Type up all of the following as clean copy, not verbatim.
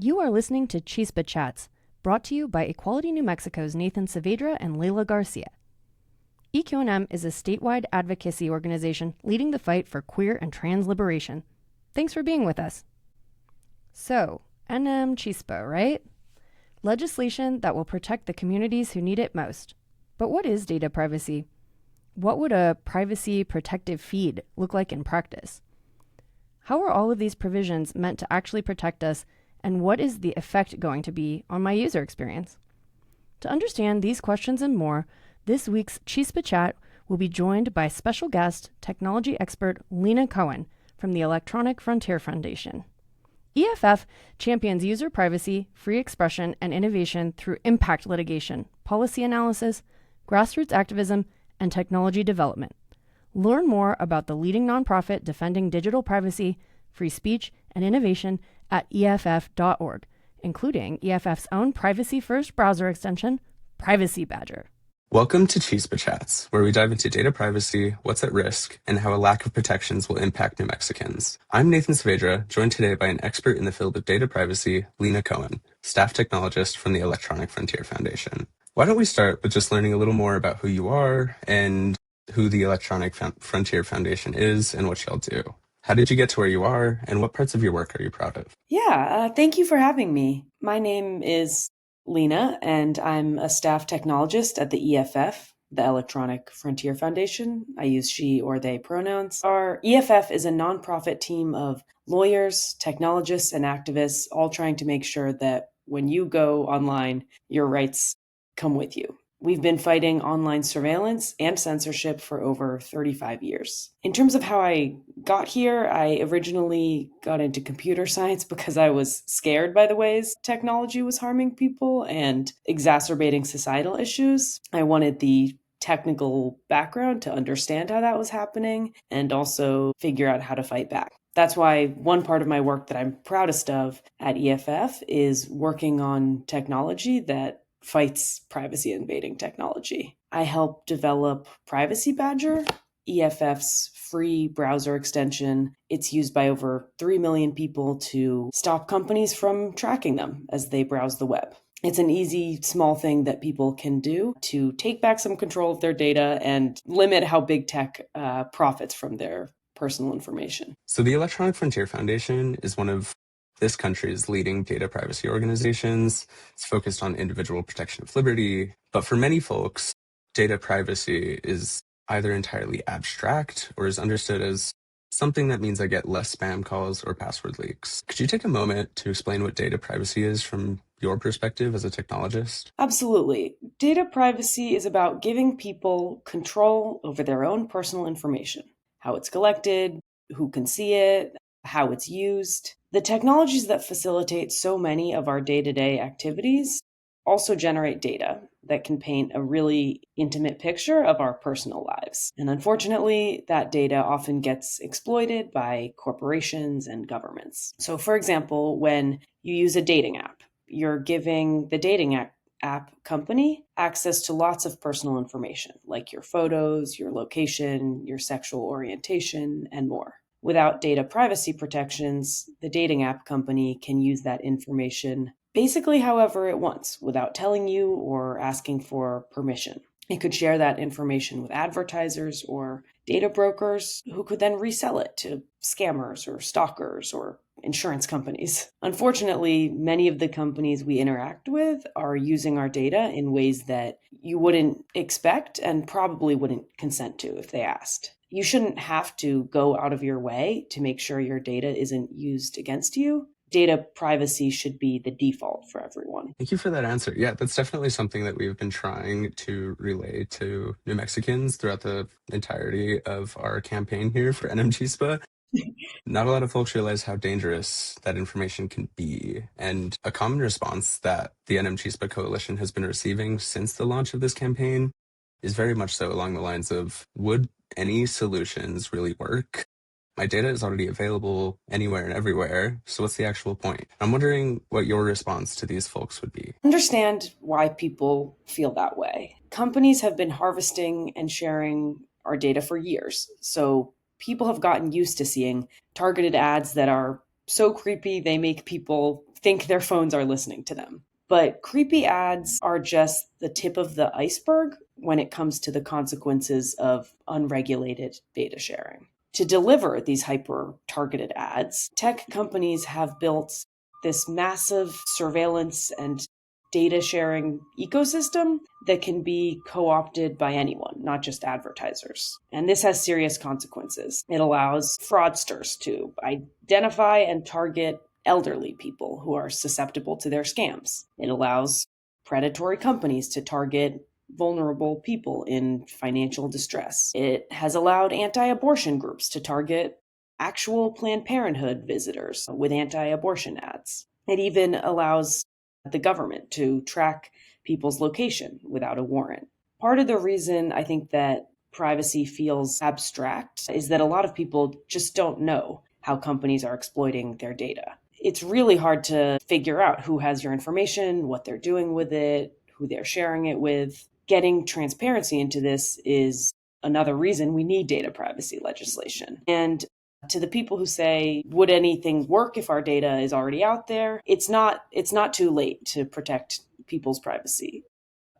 You are listening to CHISPA Chats, brought to you by Equality New Mexico's Nathan Saavedra and Leila Garcia. EQNM is a statewide advocacy organization leading the fight for queer and trans liberation. Thanks for being with us. So, NMCHISPA, right? Legislation that will protect the communities who need it most. But what is data privacy? What would a privacy protective feed look like in practice? How are all of these provisions meant to actually protect us, and what is the effect going to be on my user experience? To understand these questions and more, this week's CHISPA Chat will be joined by special guest, technology expert Lena Cohen from the Electronic Frontier Foundation. EFF champions user privacy, free expression, and innovation through impact litigation, policy analysis, grassroots activism, and technology development. Learn more about the leading nonprofit defending digital privacy, free speech, and innovation at EFF.org, including EFF's own privacy-first browser extension, Privacy Badger. Welcome to CHISPA Chats, where we dive into data privacy, what's at risk, and how a lack of protections will impact New Mexicans. I'm Nathan Saavedra, joined today by an expert in the field of data privacy, Lena Cohen, staff technologist from the Electronic Frontier Foundation. Why don't we start with just learning a little more about who you are and who the Electronic Frontier Foundation is and what y'all do. How did you get to where you are, and what parts of your work are you proud of? Thank you for having me. My name is Lena, and I'm a staff technologist at the EFF, the Electronic Frontier Foundation. I use she or they pronouns. Our EFF is a nonprofit team of lawyers, technologists, and activists, all trying to make sure that when you go online, your rights come with you. We've been fighting online surveillance and censorship for over 35 years. In terms of how I got here, I originally got into computer science because I was scared by the ways technology was harming people and exacerbating societal issues. I wanted the technical background to understand how that was happening and also figure out how to fight back. That's why one part of my work that I'm proudest of at EFF is working on technology that fights privacy invading technology. I helped develop Privacy Badger, EFF's free browser extension. It's used by over 3 million people to stop companies from tracking them as they browse the web. It's an easy, small thing that people can do to take back some control of their data and limit how big tech profits from their personal information. So the Electronic Frontier Foundation is one of this country's leading data privacy organizations. It's focused on individual protection of liberty, but for many folks, data privacy is either entirely abstract or is understood as something that means I get less spam calls or password leaks. Could you take a moment to explain what data privacy is from your perspective as a technologist? Absolutely. Data privacy is about giving people control over their own personal information, how it's collected, who can see it, how it's used. The technologies that facilitate so many of our day-to-day activities also generate data that can paint a really intimate picture of our personal lives. And unfortunately, that data often gets exploited by corporations and governments. So for example, when you use a dating app, you're giving the dating app company access to lots of personal information, like your photos, your location, your sexual orientation, and more. Without data privacy protections, the dating app company can use that information basically however it wants, without telling you or asking for permission. It could share that information with advertisers or data brokers who could then resell it to scammers or stalkers or insurance companies. Unfortunately, many of the companies we interact with are using our data in ways that you wouldn't expect and probably wouldn't consent to if they asked. You shouldn't have to go out of your way to make sure your data isn't used against you. Data privacy should be the default for everyone. Thank you for that answer. Yeah, that's definitely something that we've been trying to relay to New Mexicans throughout the entirety of our campaign here for NMCHISPA. Not a lot of folks realize how dangerous that information can be. And a common response that the NMCHISPA coalition has been receiving since the launch of this campaign is very much so along the lines of, would any solutions really work? My data is already available anywhere and everywhere, so what's the actual point? I'm wondering what your response to these folks would be. Understand why people feel that way. Companies have been harvesting and sharing our data for years, so people have gotten used to seeing targeted ads that are so creepy they make people think their phones are listening to them. But creepy ads are just the tip of the iceberg when it comes to the consequences of unregulated data sharing. To deliver these hyper-targeted ads, tech companies have built this massive surveillance and data sharing ecosystem that can be co-opted by anyone, not just advertisers. And this has serious consequences. It allows fraudsters to identify and target elderly people who are susceptible to their scams. It allows predatory companies to target vulnerable people in financial distress. It has allowed anti-abortion groups to target actual Planned Parenthood visitors with anti-abortion ads. It even allows the government to track people's location without a warrant. Part of the reason I think that privacy feels abstract is that a lot of people just don't know how companies are exploiting their data. It's really hard to figure out who has your information, what they're doing with it, who they're sharing it with. Getting transparency into this is another reason we need data privacy legislation. And to the people who say, would anything work if our data is already out there? It's not too late to protect people's privacy.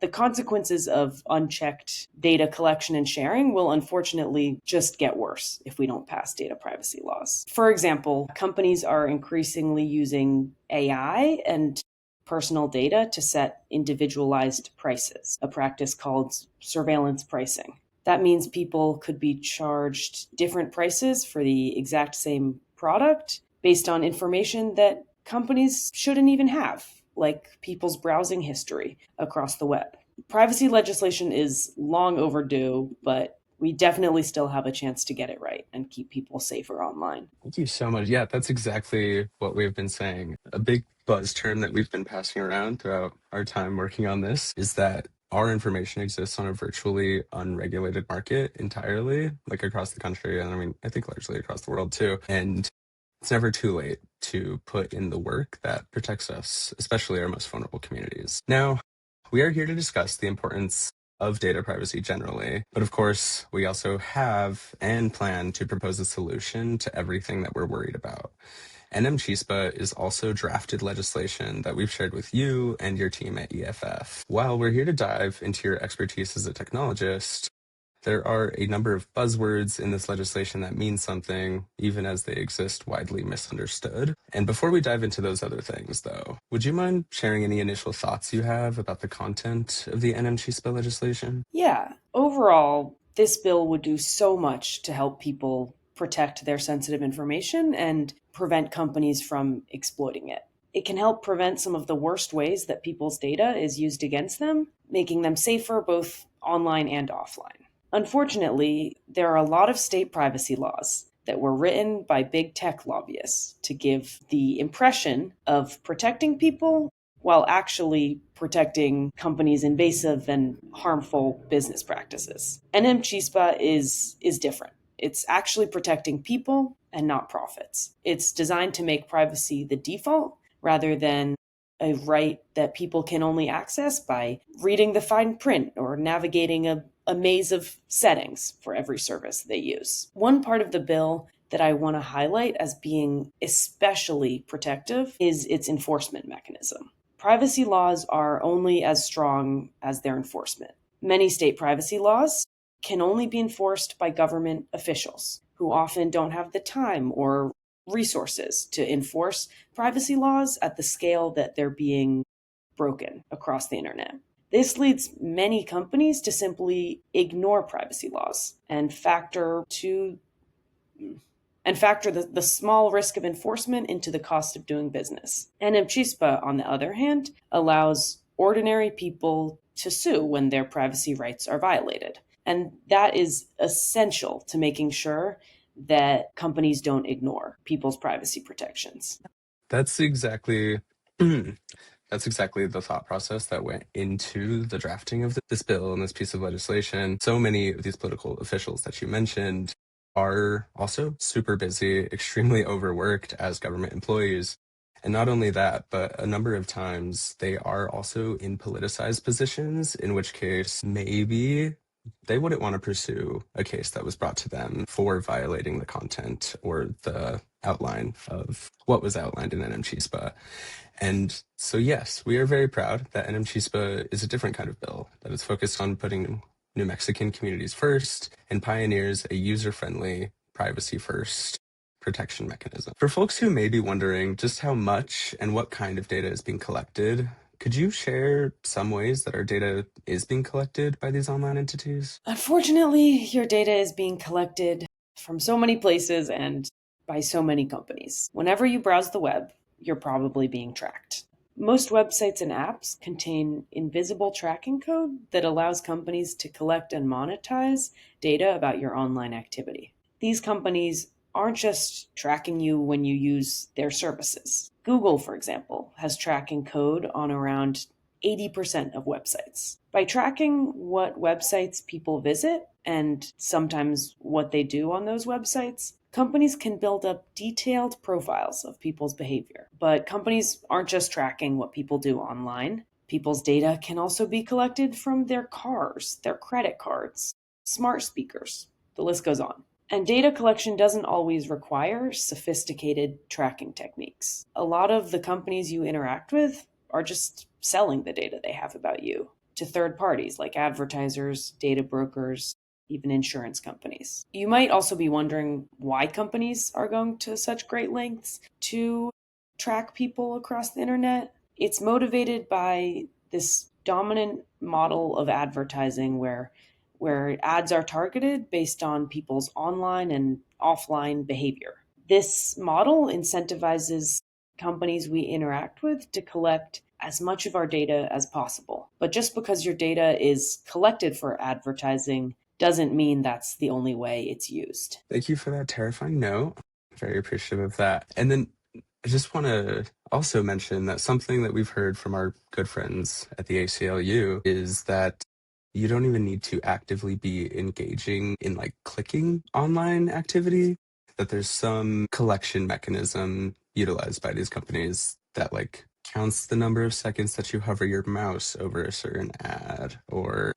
The consequences of unchecked data collection and sharing will unfortunately just get worse if we don't pass data privacy laws. For example, companies are increasingly using AI and personal data to set individualized prices, a practice called surveillance pricing. That means people could be charged different prices for the exact same product based on information that companies shouldn't even have, like people's browsing history across the web. Privacy legislation is long overdue, but we definitely still have a chance to get it right and keep people safer online. Thank you so much. Yeah, that's exactly what we've been saying. A big buzz term that we've been passing around throughout our time working on this is that our information exists on a virtually unregulated market entirely, like across the country. And I mean, I think largely across the world too. And it's never too late to put in the work that protects us, especially our most vulnerable communities. Now, we are here to discuss the importance of data privacy generally, but of course, we also have and plan to propose a solution to everything that we're worried about. NMCHISPA is also drafted legislation that we've shared with you and your team at EFF. While we're here to dive into your expertise as a technologist, there are a number of buzzwords in this legislation that mean something, even as they exist widely misunderstood. And before we dive into those other things, though, would you mind sharing any initial thoughts you have about the content of the NMCHISPA legislation? Yeah, overall, this bill would do so much to help people protect their sensitive information and prevent companies from exploiting it. It can help prevent some of the worst ways that people's data is used against them, making them safer both online and offline. Unfortunately, there are a lot of state privacy laws that were written by big tech lobbyists to give the impression of protecting people while actually protecting companies' invasive and harmful business practices. NMCHISPA is different. It's actually protecting people and not profits. It's designed to make privacy the default rather than a right that people can only access by reading the fine print or navigating a maze of settings for every service they use. One part of the bill that I want to highlight as being especially protective is its enforcement mechanism. Privacy laws are only as strong as their enforcement. Many state privacy laws can only be enforced by government officials who often don't have the time or resources to enforce privacy laws at the scale that they're being broken across the internet. This leads many companies to simply ignore privacy laws and factor the small risk of enforcement into the cost of doing business. NMCHISPA, on the other hand, allows ordinary people to sue when their privacy rights are violated. And that is essential to making sure that companies don't ignore people's privacy protections. That's exactly That's exactly the thought process that went into the drafting of this bill and this piece of legislation. So many of these political officials that you mentioned are also super busy, extremely overworked as government employees. And not only that, but a number of times they are also in politicized positions, in which case maybe they wouldn't want to pursue a case that was brought to them for violating the content or the outline of what was outlined in NMCHISPA. And so, yes, we are very proud that NMCHISPA is a different kind of bill, that is focused on putting New Mexican communities first and pioneers a user-friendly, privacy-first protection mechanism. For folks who may be wondering just how much and what kind of data is being collected, could you share some ways that our data is being collected by these online entities? Unfortunately, your data is being collected from so many places and by so many companies. Whenever you browse the web, you're probably being tracked. Most websites and apps contain invisible tracking code that allows companies to collect and monetize data about your online activity. These companies aren't just tracking you when you use their services. Google, for example, has tracking code on around 80% of websites. By tracking what websites people visit and sometimes what they do on those websites, companies can build up detailed profiles of people's behavior. But companies aren't just tracking what people do online. People's data can also be collected from their cars, their credit cards, smart speakers. The list goes on. And data collection doesn't always require sophisticated tracking techniques. A lot of the companies you interact with are just selling the data they have about you to third parties like advertisers, data brokers, even insurance companies. You might also be wondering why companies are going to such great lengths to track people across the internet. It's motivated by this dominant model of advertising where ads are targeted based on people's online and offline behavior. This model incentivizes companies we interact with to collect as much of our data as possible. But just because your data is collected for advertising doesn't mean that's the only way it's used. Thank you for that terrifying note. Very appreciative of that. And then I just want to also mention that something that we've heard from our good friends at the ACLU is that you don't even need to actively be engaging in like clicking online activity, that there's some collection mechanism utilized by these companies that like counts the number of seconds that you hover your mouse over a certain ad or,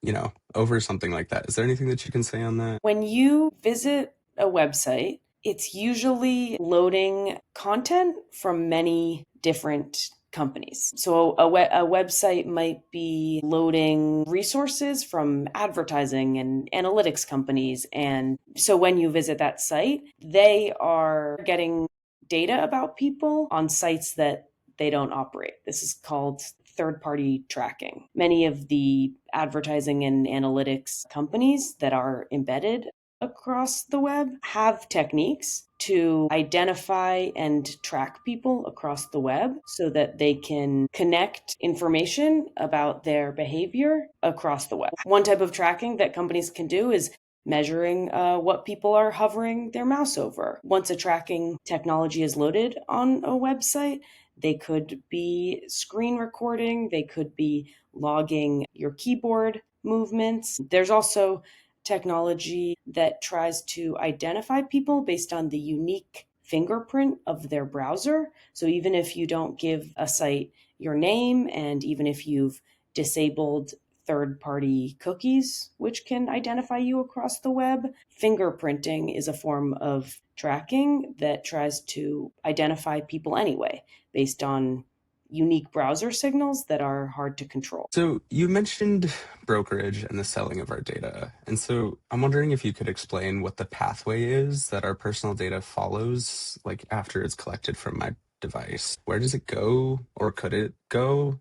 over something like that. Is there anything that you can say on that? When you visit a website, it's usually loading content from many different companies. So a website might be loading resources from advertising and analytics companies. And so when you visit that site, they are getting data about people on sites that they don't operate. This is called third-party tracking. Many of the advertising and analytics companies that are embedded across the web have techniques to identify and track people across the web so that they can connect information about their behavior across the web. One type of tracking that companies can do is measuring what people are hovering their mouse over. Once a tracking technology is loaded on a website, they could be screen recording, they could be logging your keyboard movements. There's also technology that tries to identify people based on the unique fingerprint of their browser. So even if you don't give a site your name, and even if you've disabled third-party cookies, which can identify you across the web, fingerprinting is a form of tracking that tries to identify people anyway, based on unique browser signals that are hard to control. So you mentioned brokerage and the selling of our data. And so I'm wondering if you could explain what the pathway is that our personal data follows, like after it's collected from my device. Where does it go, or could it go,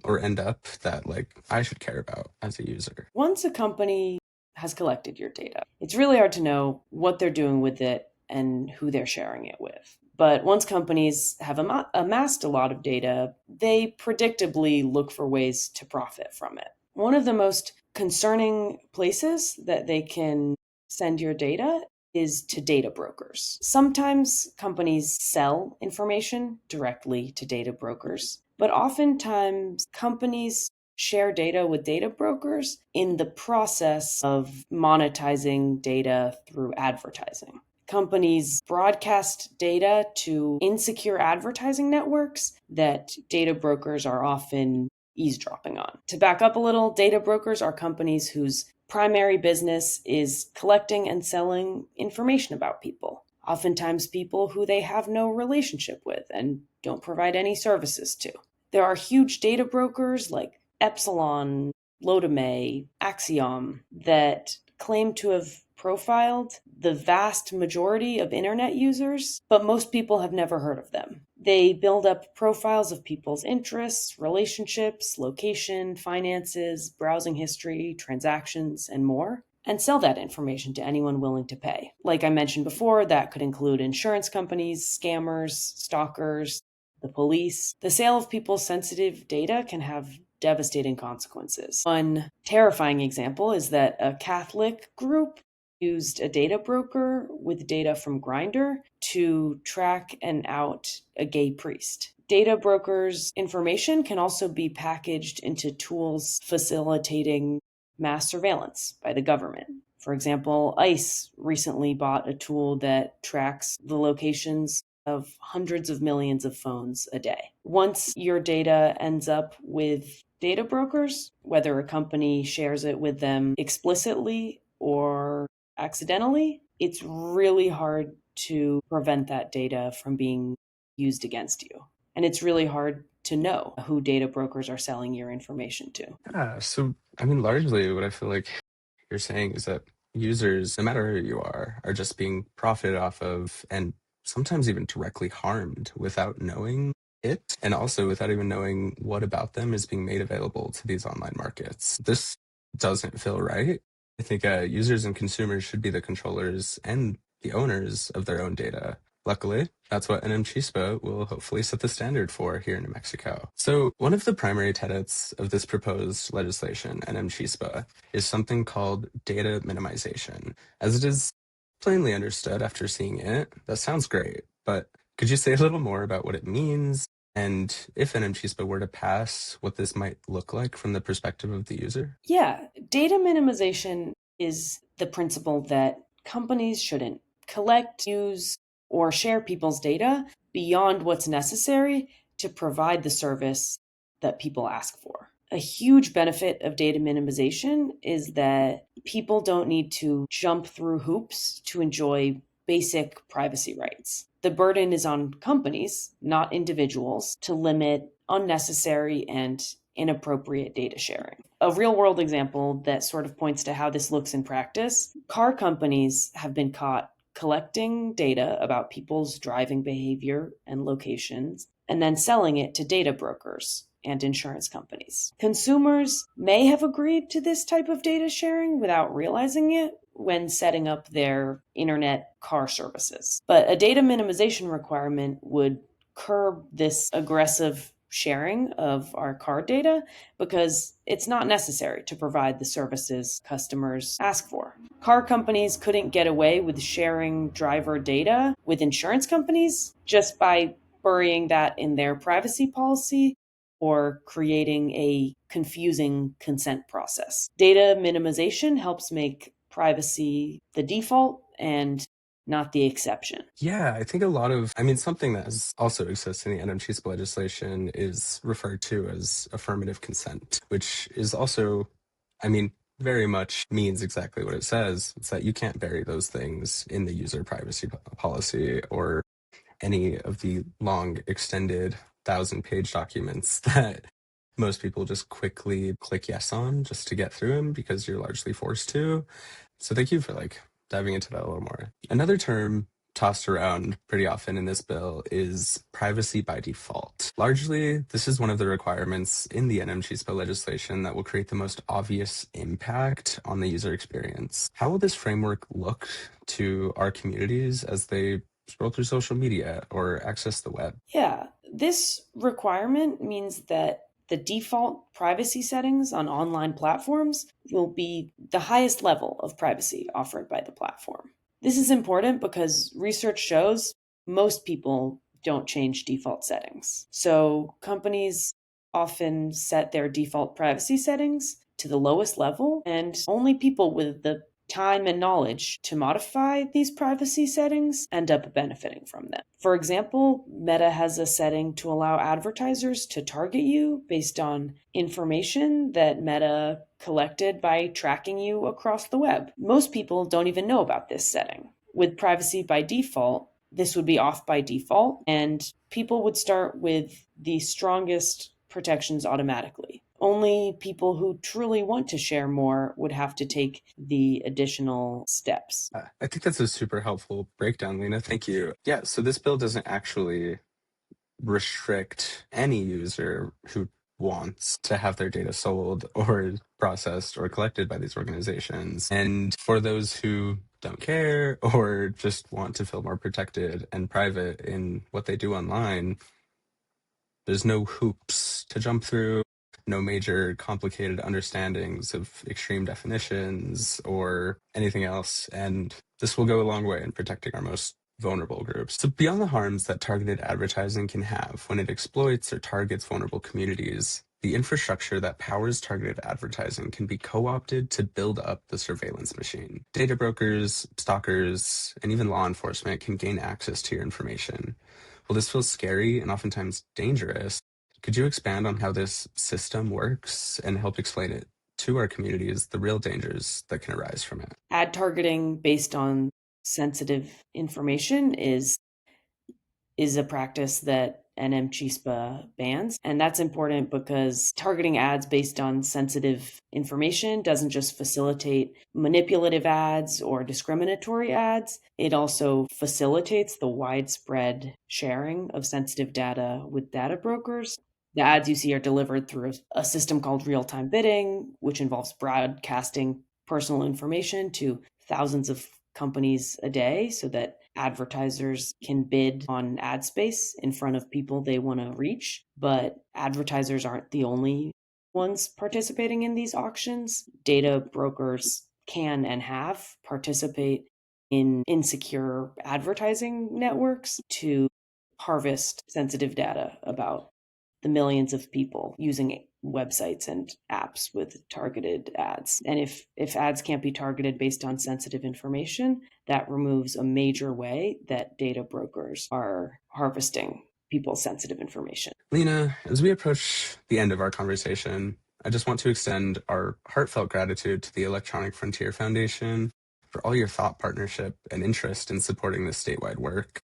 or end up that like I should care about as a user? Once a company has collected your data, it's really hard to know what they're doing with it and who they're sharing it with. But once companies have amassed a lot of data, they predictably look for ways to profit from it. One of the most concerning places that they can send your data is to data brokers. Sometimes companies sell information directly to data brokers, but oftentimes companies share data with data brokers in the process of monetizing data through advertising. Companies broadcast data to insecure advertising networks that data brokers are often eavesdropping on. To back up a little, data brokers are companies whose primary business is collecting and selling information about people, oftentimes people who they have no relationship with and don't provide any services to. There are huge data brokers like Epsilon, Lotame, Axiom that claim to have profiled the vast majority of internet users, but most people have never heard of them. They build up profiles of people's interests, relationships, location, finances, browsing history, transactions, and more, and sell that information to anyone willing to pay. Like I mentioned before, that could include insurance companies, scammers, stalkers, the police. The sale of people's sensitive data can have devastating consequences. One terrifying example is that a Catholic group used a data broker with data from Grindr to track and out a gay priest. Data brokers' information can also be packaged into tools facilitating mass surveillance by the government. For example, ICE recently bought a tool that tracks the locations of hundreds of millions of phones a day. Once your data ends up with data brokers, whether a company shares it with them explicitly or accidentally, it's really hard to prevent that data from being used against you. And it's really hard to know who data brokers are selling your information to. Yeah, so largely what I feel like you're saying is that users, no matter who you are just being profited off of and sometimes even directly harmed without knowing it, and also without even knowing what about them is being made available to these online markets. This doesn't feel right. I think users and consumers should be the controllers and the owners of their own data. Luckily, that's what NMCHISPA will hopefully set the standard for here in New Mexico. So one of the primary tenets of this proposed legislation, NMCHISPA, is something called data minimization. As it is plainly understood after seeing it, that sounds great, but could you say a little more about what it means? And if NMCHISPA were to pass, what this might look like from the perspective of the user? Yeah, data minimization is the principle that companies shouldn't collect, use, or share people's data beyond what's necessary to provide the service that people ask for. A huge benefit of data minimization is that people don't need to jump through hoops to enjoy basic privacy rights. The burden is on companies, not individuals, to limit unnecessary and inappropriate data sharing. A real world example that sort of points to how this looks in practice: car companies have been caught collecting data about people's driving behavior and locations and then selling it to data brokers and insurance companies. Consumers may have agreed to this type of data sharing without realizing it when setting up their internet car services. But a data minimization requirement would curb this aggressive sharing of our card data because it's not necessary to provide the services customers ask for. Car companies couldn't get away with sharing driver data with insurance companies just by burying that in their privacy policy or creating a confusing consent process. Data minimization helps make privacy the default and not the exception. Yeah, I think something that also exists in the NMCHISPA legislation is referred to as affirmative consent, which is also, very much means exactly what it says. It's that you can't bury those things in the user privacy policy or any of the long, extended 1,000-page documents that most people just quickly click yes on just to get through them because you're largely forced to. So thank you for diving into that a little more. Another term tossed around pretty often in this bill is privacy by default. Largely, this is one of the requirements in the NMCHISPA legislation that will create the most obvious impact on the user experience. How will this framework look to our communities as they scroll through social media or access the web? Yeah, this requirement means that the default privacy settings on online platforms will be the highest level of privacy offered by the platform. This is important because research shows most people don't change default settings. So companies often set their default privacy settings to the lowest level, and only people with the time and knowledge to modify these privacy settings end up benefiting from them. For example, Meta has a setting to allow advertisers to target you based on information that Meta collected by tracking you across the web. Most people don't even know about this setting. With privacy by default, this would be off by default, and people would start with the strongest protections automatically. Only people who truly want to share more would have to take the additional steps. I think that's a super helpful breakdown, Lena. Thank you. Yeah, so this bill doesn't actually restrict any user who wants to have their data sold or processed or collected by these organizations. And for those who don't care or just want to feel more protected and private in what they do online, there's no hoops to jump through, no major complicated understandings of extreme definitions or anything else. And this will go a long way in protecting our most vulnerable groups. So beyond the harms that targeted advertising can have when it exploits or targets vulnerable communities, the infrastructure that powers targeted advertising can be co-opted to build up the surveillance machine. Data brokers, stalkers, and even law enforcement can gain access to your information. Well, this feels scary and oftentimes dangerous. Could you expand on how this system works and help explain it to our communities, the real dangers that can arise from it? Ad targeting based on sensitive information is a practice that NMCHISPA bans. And that's important because targeting ads based on sensitive information doesn't just facilitate manipulative ads or discriminatory ads, it also facilitates the widespread sharing of sensitive data with data brokers. The ads you see are delivered through a system called real-time bidding, which involves broadcasting personal information to thousands of companies a day so that advertisers can bid on ad space in front of people they want to reach. But advertisers aren't the only ones participating in these auctions. Data brokers can and have participate in insecure advertising networks to harvest sensitive data about the millions of people using websites and apps with targeted ads. And if ads can't be targeted based on sensitive information, that removes a major way that data brokers are harvesting people's sensitive information. Lena, as we approach the end of our conversation, I just want to extend our heartfelt gratitude to the Electronic Frontier Foundation for all your thought, partnership, and interest in supporting this statewide work.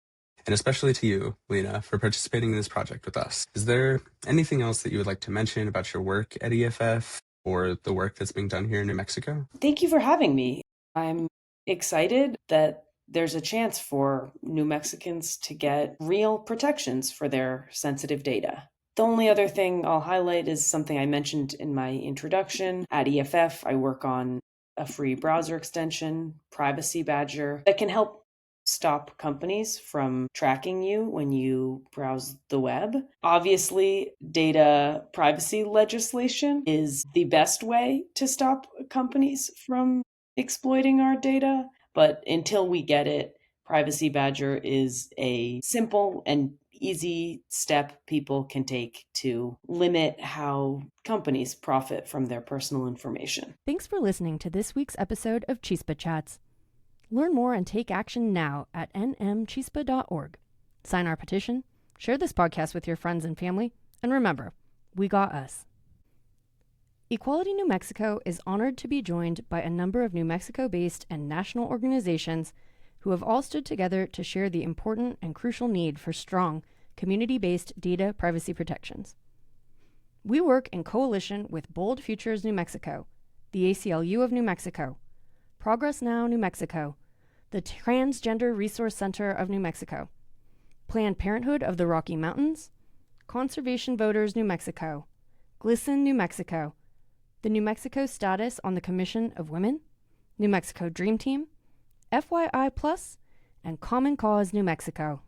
And especially to you, Lena, for participating in this project with us. Is there anything else that you would like to mention about your work at EFF or the work that's being done here in New Mexico? Thank you for having me. I'm excited that there's a chance for New Mexicans to get real protections for their sensitive data. The only other thing I'll highlight is something I mentioned in my introduction. At EFF, I work on a free browser extension, Privacy Badger, that can help stop companies from tracking you when you browse the web. Obviously, data privacy legislation is the best way to stop companies from exploiting our data, but until we get it, Privacy Badger is a simple and easy step people can take to limit how companies profit from their personal information. Thanks for listening to this week's episode of CHISPA Chats. Learn more and take action now at nmchispa.org. Sign our petition, share this podcast with your friends and family, and remember, we got us. Equality New Mexico is honored to be joined by a number of New Mexico-based and national organizations who have all stood together to share the important and crucial need for strong, community-based data privacy protections. We work in coalition with Bold Futures New Mexico, the ACLU of New Mexico, Progress Now New Mexico, the Transgender Resource Center of New Mexico, Planned Parenthood of the Rocky Mountains, Conservation Voters New Mexico, GLSEN New Mexico, the New Mexico Status on the Commission of Women, New Mexico Dream Team, FYI Plus, and Common Cause New Mexico.